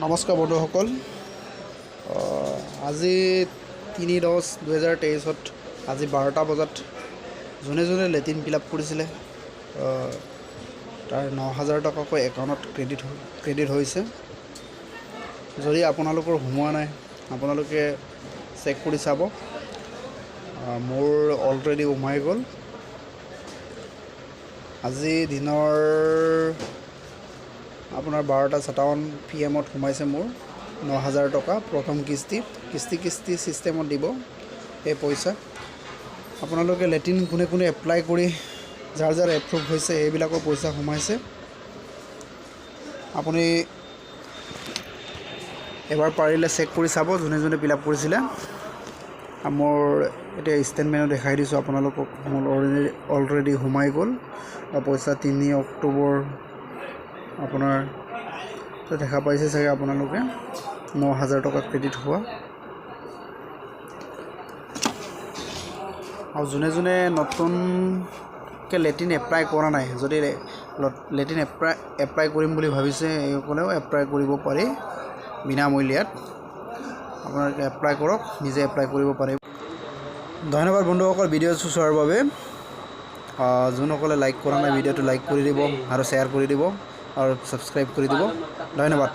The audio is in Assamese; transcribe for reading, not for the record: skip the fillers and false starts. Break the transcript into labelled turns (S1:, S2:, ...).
S1: নমস্কাৰ বন্ধুসকল আজি 3/10/2023 আজি 12টা বজাত যোনে লেটিন ফিলআপ কৰিছিলে তাৰ 9000 টকাকৈ একাউণ্টত ক্ৰেডিট হৈছে। যদি আপোনালোকৰ সোমোৱা নাই আপোনালোকে চেক কৰি চাব। মোৰ অলৰেডি সোমাই গ'ল। আজি দিনৰ আপোনাৰ 12:57 PM সোমাইছে মোৰ 9000 টকা। প্ৰথম কিস্তি চিষ্টেমত দিব এই পইচা। আপোনালোকে লেটিন কোনে এপ্লাই কৰি যাৰ এপ্ৰুভ হৈছে এইবিলাকৰ পইচা সোমাইছে। আপুনি এবাৰ পাৰিলে চেক কৰি চাব যোনে ফিল আপ কৰিছিলে। মোৰ এতিয়া ষ্টেটমেণ্ট দেখাই দিছোঁ আপোনালোকক। মোৰ অলৰেডি সোমাই গ'ল পইচা। 3 অক্টোবৰ আপোনাৰ দেখা পাইছে চাগে আপোনালোকে 9000 টকা ক্ৰেডিট হোৱা। আৰু যোনে নতুনকৈ লেটিন এপ্লাই কৰা নাই, যদি লেটিন এপ্লাই কৰিম বুলি ভাবিছে এইসকলেও এপ্লাই কৰিব পাৰি বিনামূলীয়াত। আপোনালোকে এপ্লাই কৰক, নিজে এপ্লাই কৰিব পাৰিব। ধন্যবাদ বন্ধুসকল ভিডিঅ'টো চোৱাৰ বাবে। যোনসকলে লাইক কৰা নাই ভিডিঅ'টো লাইক কৰি দিব আৰু শ্বেয়াৰ কৰি দিব আৰু ছাবস্ক্ৰাইব কৰি দিব। ধন্যবাদ।